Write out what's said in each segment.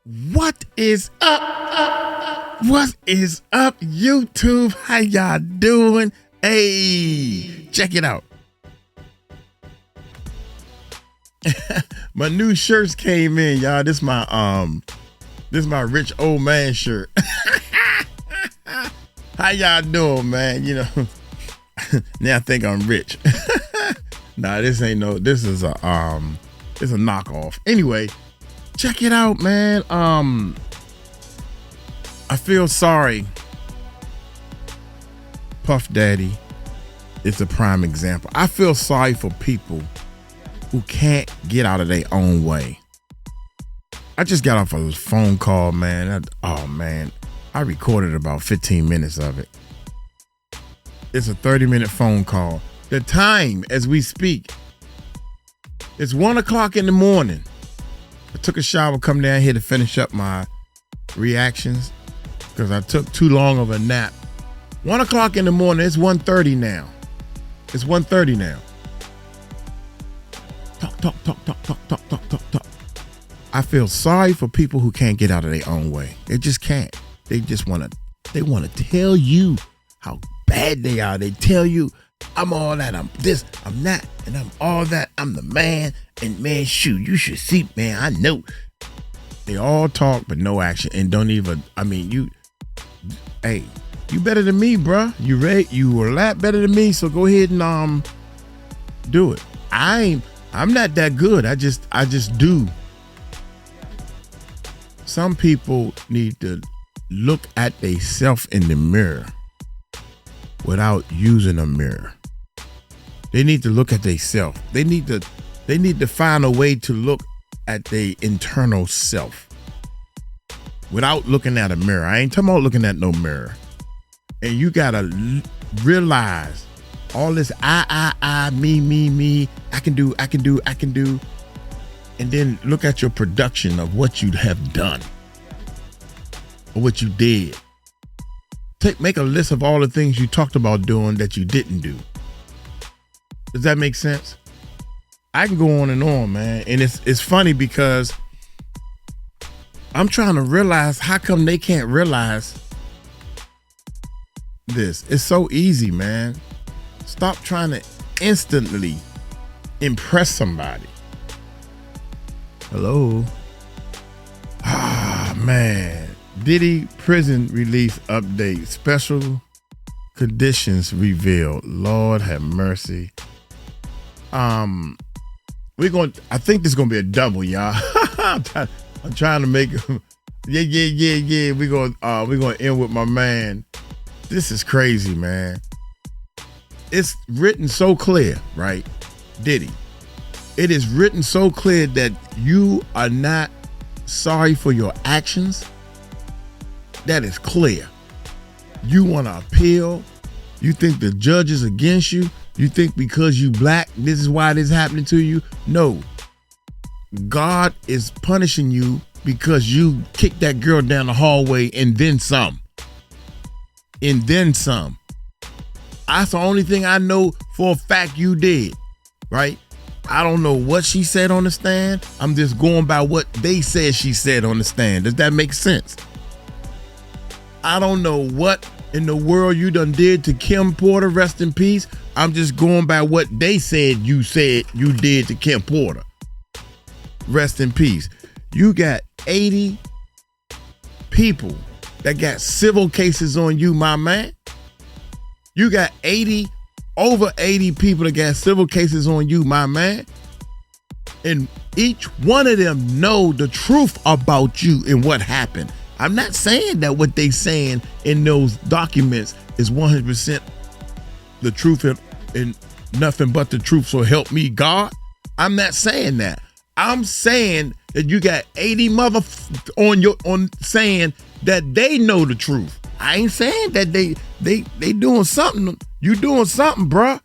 What is up? What is up, YouTube? How y'all doing? Hey, check it out. My new shirts came in, y'all. This my rich old man shirt. How y'all doing, man? You know, now I think I'm rich. Nah, this is a knockoff. Anyway, check it out, man. I feel sorry. Puff Daddy is a prime example. I feel sorry for people who can't get out of their own way. I just got off a phone call, man. I recorded about 15 minutes of it. It's a 30-minute phone call. The time as we speak, it's 1 o'clock in the morning. I took a shower, come down here to finish up my reactions because I took too long of a nap. 1 o'clock in the morning, it's 1:30 now. It's 1:30 now. Talk. I feel sorry for people who can't get out of their own way. They just can't. They want to tell you how bad they are. They tell you, I'm all that, I'm this, I'm that, and I'm all that. I'm the man, and man, shoot, you should see, man, I know. They all talk, but no action, and don't even, you better than me, bruh. You were a lot better than me, so go ahead and do it. I'm not that good. I just do. Some people need to look at themselves in the mirror without using a mirror. They need to look at themselves. They need to find a way to look at their internal self without looking at a mirror. I ain't talking about looking at no mirror. And you gotta realize all this me, I can do. And then look at your production of what you have done or what you did. Make a list of all the things you talked about doing that you didn't do. Does that make sense? I can go on and on, man. And it's funny because I'm trying to realize how come they can't realize this. It's so easy, man. Stop trying to instantly impress somebody. Hello? Man. Diddy prison release update. Special conditions revealed. Lord have mercy. I think this is gonna be a double, y'all. I'm trying to make yeah. We're gonna end with my man. This is crazy, man. It's written so clear, right? Diddy. It is written so clear that you are not sorry for your actions. That is clear. You want to appeal. You think the judge is against you. You think because you black, this is why this is happening to you. No. God is punishing you because you kicked that girl down the hallway and then some. And then some. That's the only thing I know for a fact you did, right? I don't know what she said on the stand. I'm just going by what they said she said on the stand. Does that make sense? I don't know what in the world you done did to Kim Porter, rest in peace. I'm just going by what they said you did to Kim Porter. Rest in peace. You got 80 people that got civil cases on you, my man. You got over 80 people that got civil cases on you, my man. And each one of them know the truth about you and what happened. I'm not saying that what they saying in those documents is 100% the truth and nothing but the truth, so help me God. I'm not saying that. I'm saying that you got 80 on saying that they know the truth. I ain't saying that they doing something. You doing something, bruh.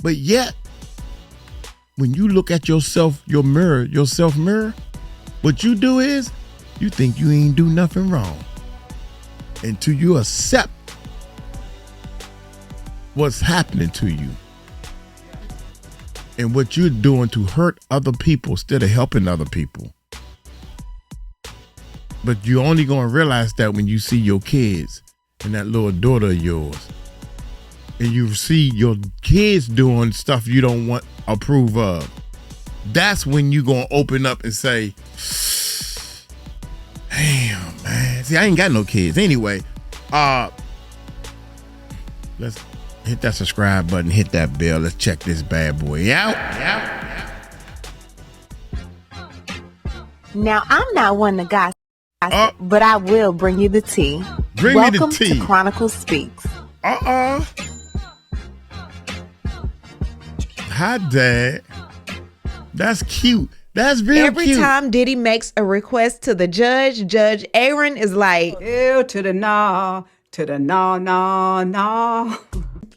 But yet, when you look at your self mirror, what you do is you think you ain't do nothing wrong until you accept what's happening to you and what you're doing to hurt other people instead of helping other people. But you're only going to realize that when you see your kids and that little daughter of yours. And you see your kids doing stuff you don't want approve of. That's when you going to open up and say, damn, man. See, I ain't got no kids. Anyway, let's hit that subscribe button, hit that bell. Let's check this bad boy out. Now, I'm not one to gossip, but I will bring you the tea. Welcome me the tea. To Chronicle Speaks. Hi, Dad. That's cute. That's real Every cute. time Diddy makes a request to the judge, Judge Aaron is like, ew to the no, no.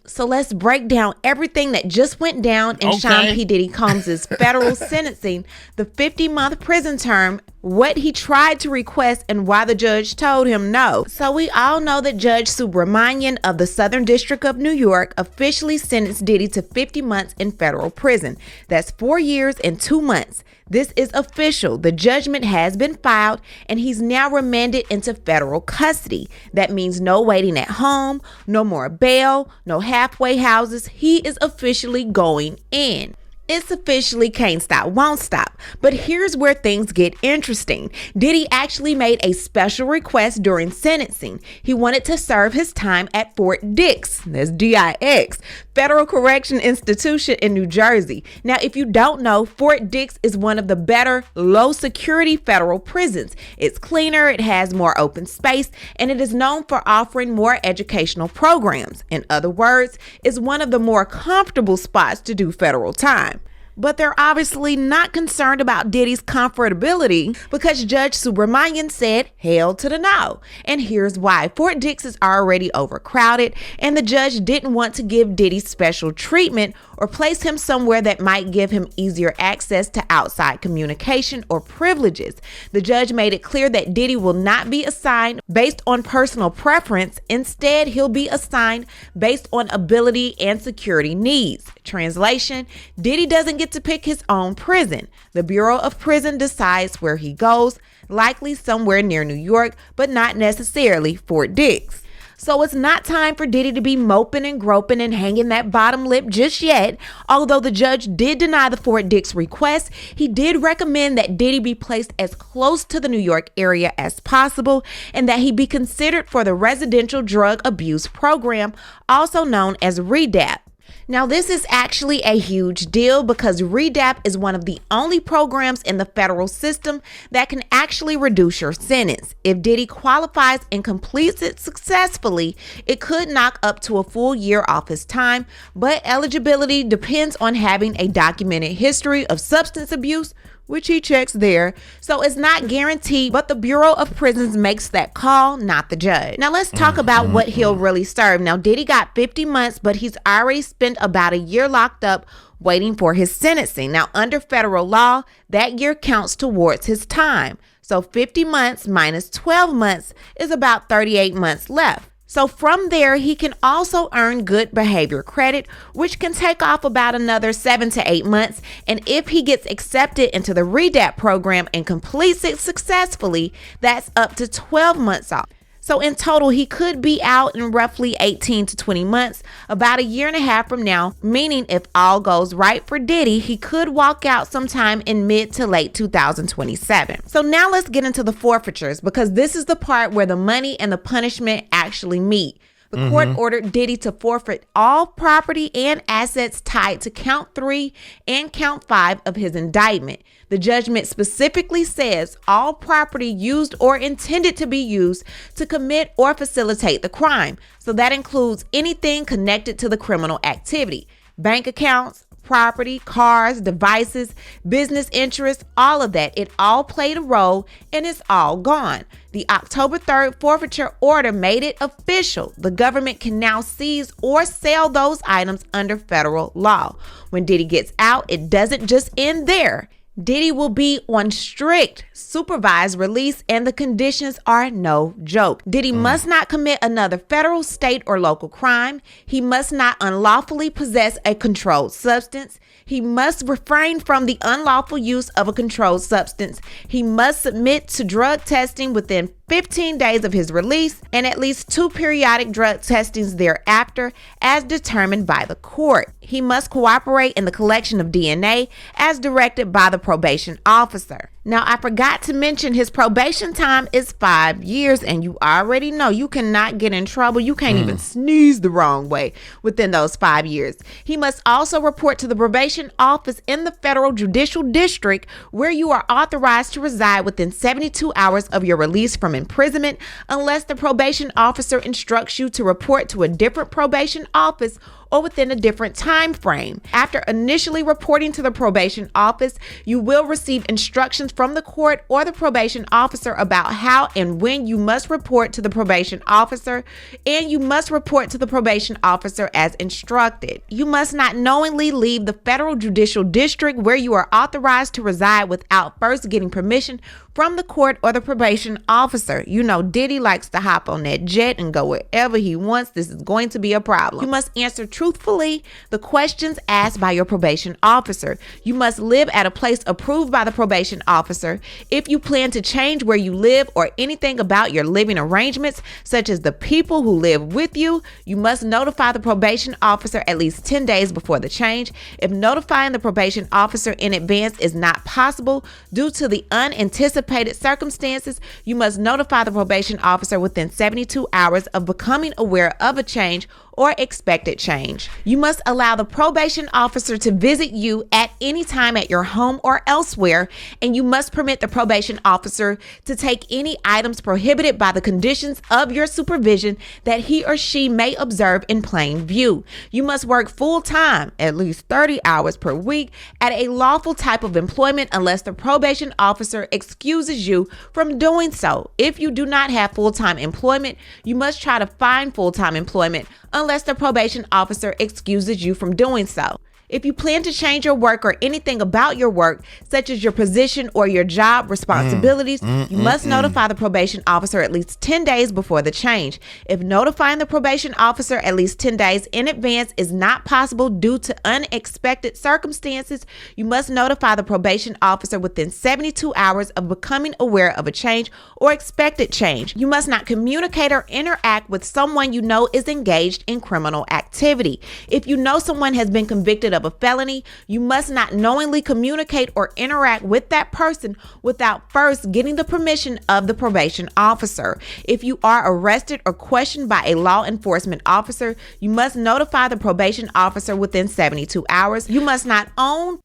So let's break down everything that just went down in Sean P. Diddy Combs' federal sentencing, the 50-month prison term, what he tried to request, and why the judge told him no. So we all know that Judge Subramanian of the Southern District of New York officially sentenced Diddy to 50 months in federal prison. That's 4 years and 2 months. This is official. The judgment has been filed, and he's now remanded into federal custody. That means no waiting at home, no more bail, no halfway houses. He is officially going in. It's officially can't stop, won't stop. But here's where things get interesting. Diddy actually made a special request during sentencing. He wanted to serve his time at Fort Dix, that's D-I-X, Federal Correction Institution in New Jersey. Now, if you don't know, Fort Dix is one of the better low security federal prisons. It's cleaner, it has more open space, and it is known for offering more educational programs. In other words, it's one of the more comfortable spots to do federal time. But they're obviously not concerned about Diddy's comfortability because Judge Subramanian said hell to the no. And here's why. Fort Dix is already overcrowded, and the judge didn't want to give Diddy special treatment or place him somewhere that might give him easier access to outside communication or privileges. The judge made it clear that Diddy will not be assigned based on personal preference. Instead, he'll be assigned based on ability and security needs. Translation, Diddy doesn't get to pick his own prison. The Bureau of Prison decides where he goes, likely somewhere near New York, but not necessarily Fort Dix. So it's not time for Diddy to be moping and groping and hanging that bottom lip just yet. Although the judge did deny the Fort Dix request, he did recommend that Diddy be placed as close to the New York area as possible and that he be considered for the Residential Drug Abuse Program, also known as REDAP. Now, this is actually a huge deal because REDAP is one of the only programs in the federal system that can actually reduce your sentence. If Diddy qualifies and completes it successfully, it could knock up to a full year off his time, but eligibility depends on having a documented history of substance abuse, which he checks there. So it's not guaranteed, but the Bureau of Prisons makes that call, not the judge. Now let's talk about what he'll really serve. Now Diddy got 50 months, but he's already spent about a year locked up waiting for his sentencing. Now under federal law, that year counts towards his time. So 50 months minus 12 months is about 38 months left. So from there, he can also earn good behavior credit, which can take off about another 7 to 8 months. And if he gets accepted into the REDAP program and completes it successfully, that's up to 12 months off. So in total, he could be out in roughly 18 to 20 months, about a year and a half from now, meaning if all goes right for Diddy, he could walk out sometime in mid to late 2027. So now let's get into the forfeitures, because this is the part where the money and the punishment actually meet. The court ordered Diddy to forfeit all property and assets tied to count 3 and count 5 of his indictment. The judgment specifically says all property used or intended to be used to commit or facilitate the crime. So that includes anything connected to the criminal activity: bank accounts, property, cars, devices, business interests, all of that. It all played a role and it's all gone. The October 3rd forfeiture order made it official. The government can now seize or sell those items under federal law. When Diddy gets out, it doesn't just end there. Diddy will be on strict supervised release, and the conditions are no joke. Diddy must not commit another federal, state, or local crime. He must not unlawfully possess a controlled substance. He must refrain from the unlawful use of a controlled substance. He must submit to drug testing within 15 days of his release and at least 2 periodic drug testings thereafter as determined by the court. He must cooperate in the collection of DNA as directed by the probation officer. Now, I forgot to mention his probation time is 5 years, and you already know you cannot get in trouble. You can't even sneeze the wrong way within those 5 years. He must also report to the probation office in the federal judicial district where you are authorized to reside within 72 hours of your release from imprisonment, unless the probation officer instructs you to report to a different probation office or within a different time frame. After initially reporting to the probation office, you will receive instructions from the court or the probation officer about how and when you must report to the probation officer, and you must report to the probation officer as instructed. You must not knowingly leave the federal judicial district where you are authorized to reside without first getting permission from the court or the probation officer. You know, Diddy likes to hop on that jet and go wherever he wants. This is going to be a problem. You must answer truthfully the questions asked by your probation officer. You must live at a place approved by the probation officer. If you plan to change where you live or anything about your living arrangements, such as the people who live with you, you must notify the probation officer at least 10 days before the change. If notifying the probation officer in advance is not possible due to the unanticipated circumstances, you must notify the probation officer within 72 hours of becoming aware of a change or expected change. You must allow the probation officer to visit you at any time at your home or elsewhere, and you must permit the probation officer to take any items prohibited by the conditions of your supervision that he or she may observe in plain view. You must work full time, at least 30 hours per week, at a lawful type of employment unless the probation officer excuses you from doing so. If you do not have full-time employment, you must try to find full-time employment unless the probation officer excuses you from doing so. If you plan to change your work or anything about your work, such as your position or your job responsibilities, you must notify the probation officer at least 10 days before the change. If notifying the probation officer at least 10 days in advance is not possible due to unexpected circumstances, you must notify the probation officer within 72 hours of becoming aware of a change or expected change. You must not communicate or interact with someone you know is engaged in criminal activity. If you know someone has been convicted of a felony, you must not knowingly communicate or interact with that person without first getting the permission of the probation officer. If you are arrested or questioned by a law enforcement officer, you must notify the probation officer within 72 hours. You must not own.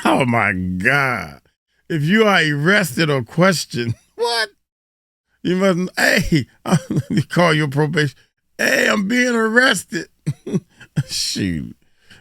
Oh my God. If you are arrested or questioned, what? You must, hey, let me call your probation. Hey, I'm being arrested. Shoot.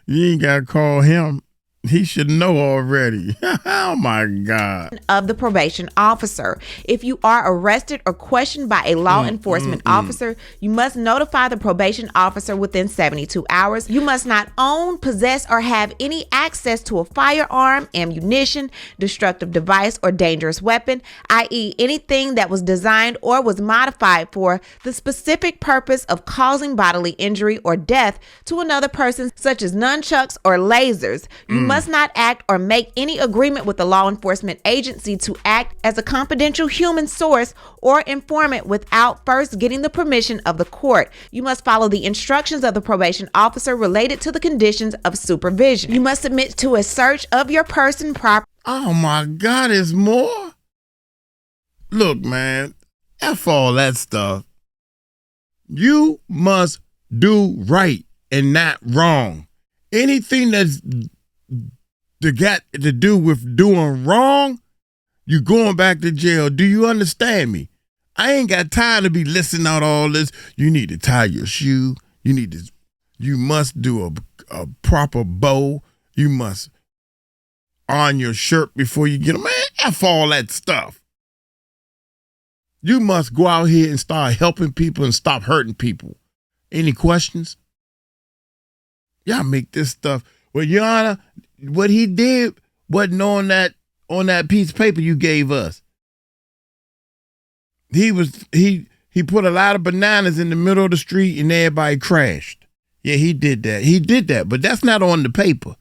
You ain't got to call him. He should know already. Oh, my God. Of the probation officer. If you are arrested or questioned by a law enforcement officer, you must notify the probation officer within 72 hours. You must not own, possess, or have any access to a firearm, ammunition, destructive device, or dangerous weapon, i.e. anything that was designed or was modified for the specific purpose of causing bodily injury or death to another person, such as nunchucks or lasers. You must not act or make any agreement with the law enforcement agency to act as a confidential human source or informant without first getting the permission of the court. You must follow the instructions of the probation officer related to the conditions of supervision. You must submit to a search of your person property. Oh my God, there's more? Look, man, F all that stuff. You must do right and not wrong. Anything that's got to do with doing wrong, you going back to jail. Do you understand me? I ain't got time to be listening out all this. You need to tie your shoe. You must do a proper bow. You must on your shirt before you get them. Man, F all that stuff. You must go out here and start helping people and stop hurting people. Any questions? Y'all make this stuff. Well, Your Honor, what he did wasn't on that on that piece of paper you gave us. He put a lot of bananas in the middle of the street and everybody crashed. Yeah, he did that. He did that, but that's not on the paper.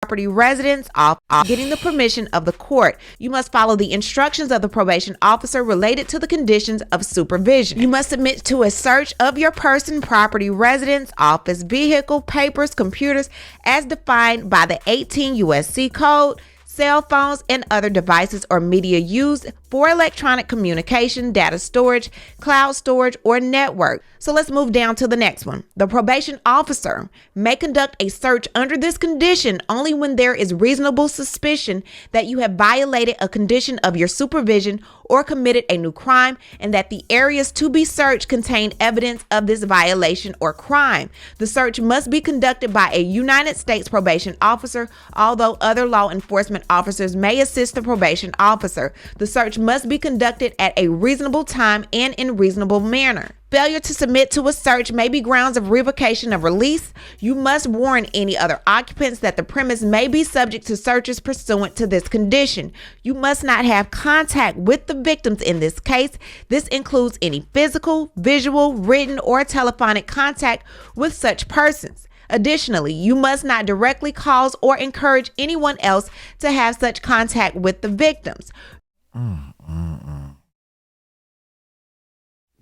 Property residents off getting the permission of the court. You must follow the instructions of the probation officer related to the conditions of supervision. You must submit to a search of your person, property, residence, office, vehicle, papers, computers as defined by the 18 U.S.C. Code, cell phones, and other devices or media used for electronic communication, data storage, cloud storage, or network. So let's move down to the next one. The probation officer may conduct a search under this condition only when there is reasonable suspicion that you have violated a condition of your supervision or committed a new crime, and that the areas to be searched contain evidence of this violation or crime. The search must be conducted by a United States probation officer, although other law enforcement officers may assist the probation officer. The search must be conducted at a reasonable time and in reasonable manner. Failure to submit to a search may be grounds of revocation of release. You must warn any other occupants that the premise may be subject to searches pursuant to this condition. You must not have contact with the victims in this case. This includes any physical, visual, written, or telephonic contact with such persons. Additionally, you must not directly cause or encourage anyone else to have such contact with the victims.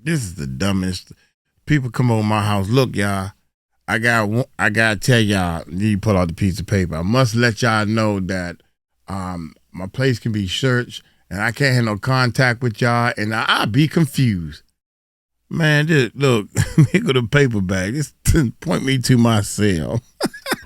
This is the dumbest. People come over my house. Look, y'all, I gotta tell y'all, you pull out the piece of paper. I must let y'all know that my place can be searched and I can't have no contact with y'all, and I'll be confused. Man, look, here go the paper bag. Just point me to my cell.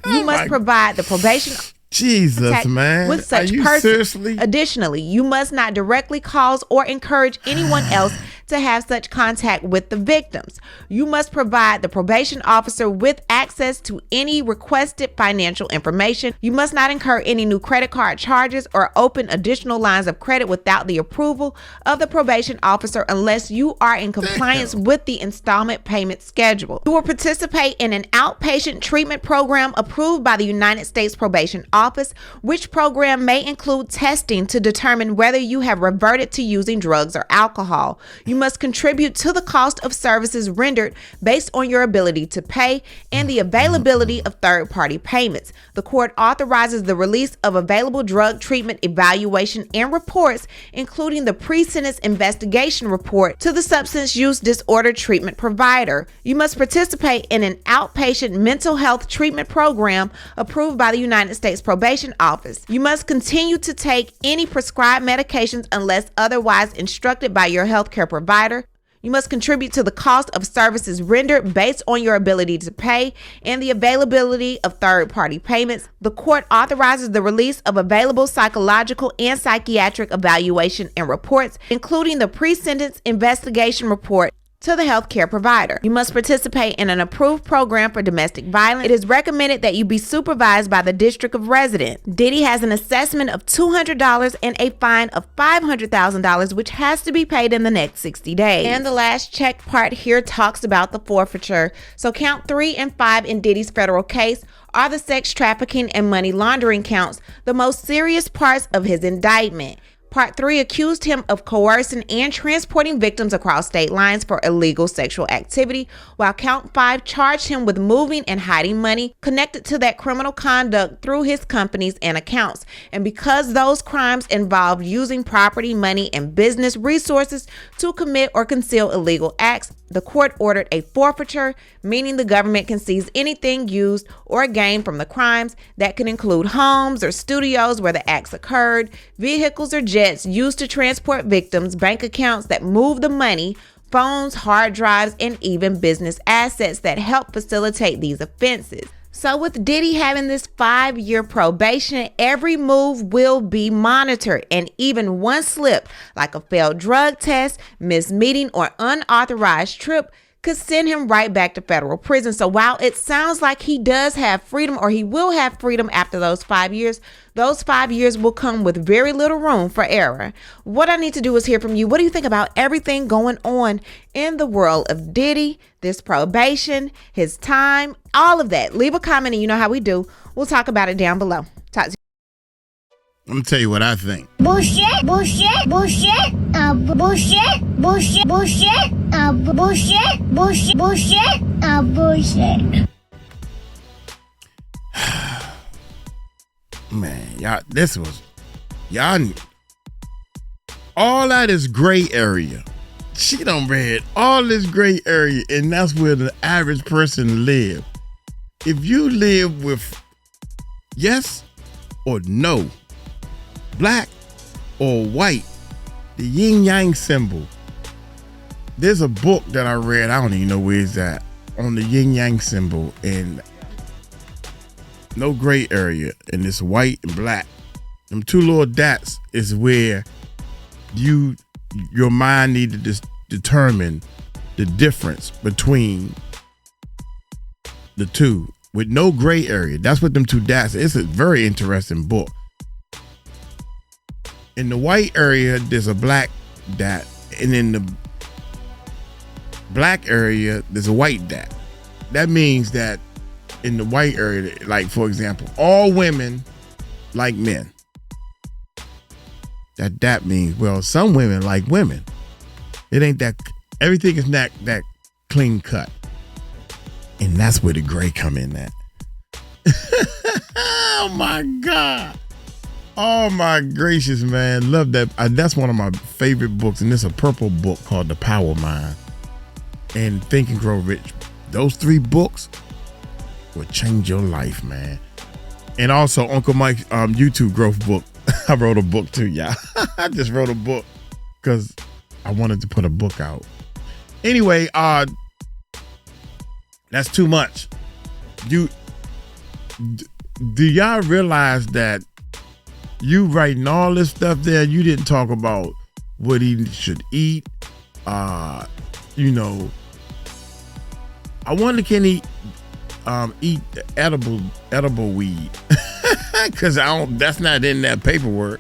You must provide the probation Jesus, man. With such persons. Seriously? Additionally, you must not directly cause or encourage anyone else to have such contact with the victims. You must provide the probation officer with access to any requested financial information. You must not incur any new credit card charges or open additional lines of credit without the approval of the probation officer unless you are in compliance with the installment payment schedule. You will participate in an outpatient treatment program approved by the United States Probation Office, which program may include testing to determine whether you have reverted to using drugs or alcohol. You must contribute to the cost of services rendered based on your ability to pay and the availability of third-party payments. The court authorizes the release of available drug treatment evaluation and reports, including the pre-sentence investigation report, to the substance use disorder treatment provider. You must participate in an outpatient mental health treatment program approved by the United States Probation Office. You must continue to take any prescribed medications unless otherwise instructed by your healthcare provider. You must contribute to the cost of services rendered based on your ability to pay and the availability of third-party payments. The court authorizes the release of available psychological and psychiatric evaluation and reports, including the pre-sentence investigation report, to the healthcare provider. You must participate in an approved program for domestic violence. It is recommended that you be supervised by the district of residence. Diddy has an assessment of $200 and a fine of $500,000, which has to be paid in the next 60 days. And the last check part here talks about the forfeiture. So count 3 and 5 in Diddy's federal case are the sex trafficking and money laundering counts, the most serious parts of his indictment. Part 3 accused him of coercing and transporting victims across state lines for illegal sexual activity, while Count 5 charged him with moving and hiding money connected to that criminal conduct through his companies and accounts. And because those crimes involved using property, money, and business resources to commit or conceal illegal acts, the court ordered a forfeiture, meaning the government can seize anything used or gained from the crimes. That could include homes or studios where the acts occurred, vehicles or jets used to transport victims, bank accounts that move the money, phones, hard drives, and even business assets that help facilitate these offenses. So with Diddy having this 5-year probation, every move will be monitored, and even one slip, like a failed drug test, missed meeting, or unauthorized trip, could send him right back to federal prison. So while it sounds like he does have freedom, or he will have freedom after those 5 years, those 5 years will come with very little room for error. What I need to do is hear from you. What do you think about everything going on in the world of Diddy, this probation, his time, all of that? Leave a comment and you know how we do. We'll talk about it down below. Talk to you. Let me tell you what I think. Bullshit. Bullshit. Man, y'all, all that is gray area. She done read all this gray area, and that's where the average person live. If you live with yes or no, black or white, the yin yang symbol. There's a book that I read, I don't even know where it's at, on the yin yang symbol, and no gray area, and it's white and black. Them two little dots is where your mind needed to determine the difference between the two with no gray area. That's what them two dots. It's a very interesting book. In the white area, there's a black dot, and in the black area, there's a white dot. That means that in the white area, like for example, all women like men. That means, well, some women like women. It ain't that, everything is not that clean cut. And that's where the gray come in at. Oh my God. Oh my gracious, man. Love that. That's one of my favorite books, and it's a purple book called The Power Mind and Think and Grow Rich. Those 3 books will change your life, man. And also Uncle Mike's YouTube growth book. I wrote a book too, y'all. I just wrote a book because I wanted to put a book out. Anyway, that's too much. Do y'all realize that you writing all this stuff there, you didn't talk about what he should eat? You know, I wonder, can he eat edible weed? Because that's not in that paperwork.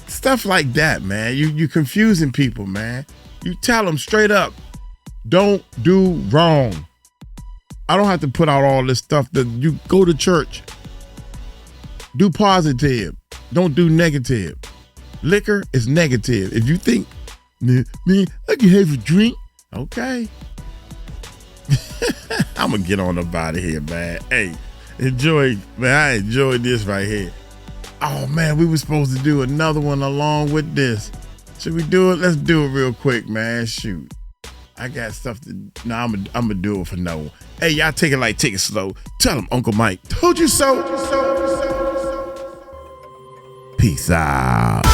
Stuff like that, man. You confusing people, man. You tell them straight up, don't do wrong. I don't have to put out all this stuff that you go to church. Do positive. Don't do negative. Liquor is negative. If you think, man, I can have a drink. Okay. I'm going to get on up out of here, man. Hey, I enjoyed this right here. Oh, man, we were supposed to do another one along with this. Should we do it? Let's do it real quick, man. Shoot. I got stuff to... No, I'm going to do it for no one. Hey, y'all take it light, take it slow. Tell them Uncle Mike told you so. Peace out.